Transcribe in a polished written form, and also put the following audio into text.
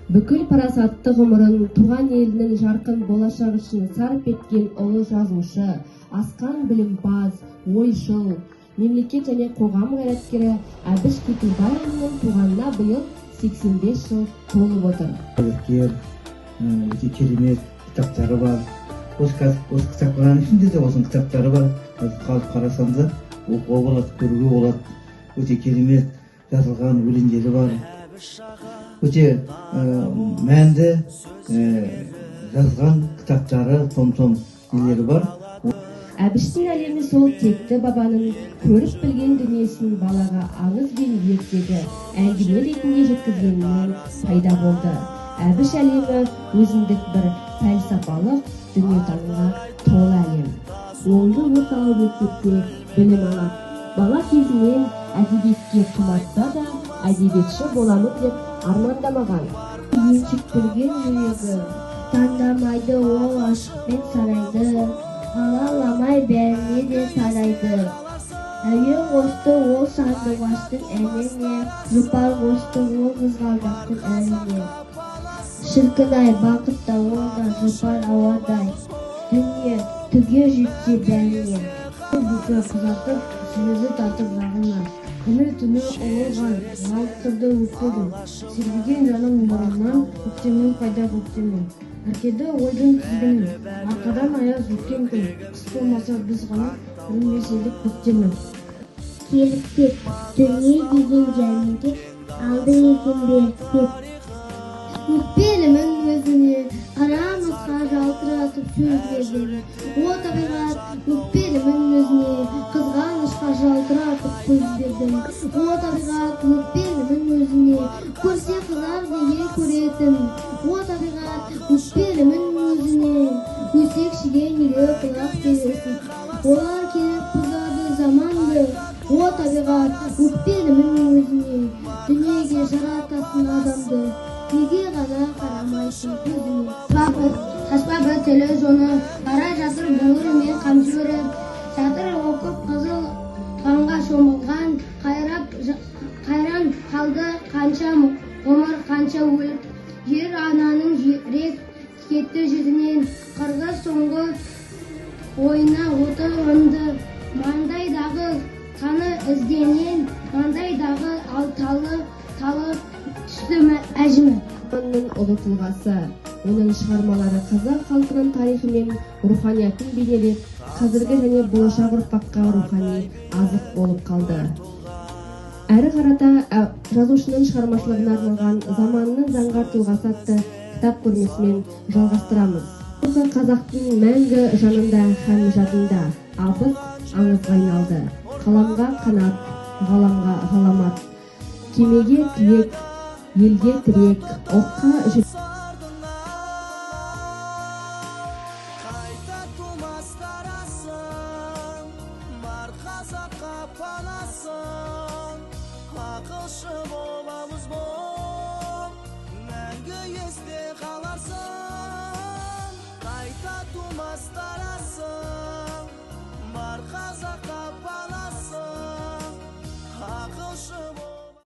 Бүкіл парасатты ғұмырын туған елінің жарқын болашақ үшін сарп еткен ұлы жазушы, асқан білімпаз, ойшыл, мемлекет және қоғам қайраткері Әбіш Кекілбайұлының туғанына биыл 85 жыл толып отыр. Өте керемет кітаптары бар. Осы кітаптардың ішінде де осының кітаптары бар. Қалып қарасам да оқуға болады, көруге болады. Өте керемет жазылған өлеңдері бар. Өте мәнді жазған кітаптары, том нелері бар. Әбіштің әлемі сол текті бабаның көріп білген дүниесін балаға аңыз бен ертегі әңгіме ретінде жеткізгенінен пайда болды. Әбіш әлемі өзіндік бір пәлсапалық дүниетанымға толы әлем. Оңды орталық мектепте білім алады. Бала кезінен әдебиетке құмартса да әдебиетші боламын деп армандамаған. Еншіктірген жүрегі таңдамайды ол ашықпен сарайды. Алаламай бәріне де сарайды. Әуен қосты ол сандуғаштың әніне, жұпар қосты ол қызғалдақтың әніне. Шіркін-ай бақытта ол да жұпар ауадай, дүние түге жетсе бәріне. Бүкі қызартып, сөзі тартып жағына, күні-түні ұлылған, ғалықтырды өкпедім. Сергіген жаным мұрыннан, көктемнен пайда көктемнен. Әркеді ойдың тізгінін, арқадан аяз өткен күн, қыс болмаса біз ғана көрінбес көктемнің. Келіп кеп, дүние деген жәрмеңке, алды екен беріп. Өкпелімін өзіне, қарамызға жалтыратып сөз бердім. О табиғат, өкпелімін өзіне, қызғанышқа жалтыратып көз бердім. О табиғат, өкпелімін өзіне, көрсе қызар деген көретін. О табиғат, өкпелімін өзіне, өсекшіге неге құлақ бересің. Олар керек бұзады заманды. О табиғат, өкпелімін өзіне, дүниеге жаратасың адамды. Неге ғана қарамайсың көзіне. Қаспа бір тележоны, қара жатыр бұлыр мен қамшы өріп. Жатыр оқып қызыл қанға шомылған, қайран қалды қанша ғұмыр қанша өліп. Жер ананың жүрек кетті жүзінен, қырғыз соңғы ойына оты ұрынды. Маңдайдағы қаны ізденен, маңдайдағы алталы түсті әжімі. Оның ұлы тұлғасы, оның шығармалары қазақ халқының тарихы мен руханиятын бейнелеп, қазіргі және болашақ ұрпаққа рухани азық болып қалды. Әрі қарата жазушының шығармашылығына арналған заманның заңғар тұлғасы атты кітап көрмесімен жалғастырамыз. Қазақтың мәңгі жанында һәм жадында абыз аңызға айналды. Қаламға қанат, ғаламға ғаламат, кемеге тілек, елге тірек, оққа жүр. Қайта тумастар асың, бар қазаққа панасың. Ақылшы боламыз бол, мәңгі есте қаларсың. Қайта тумастар асың, бар қазақ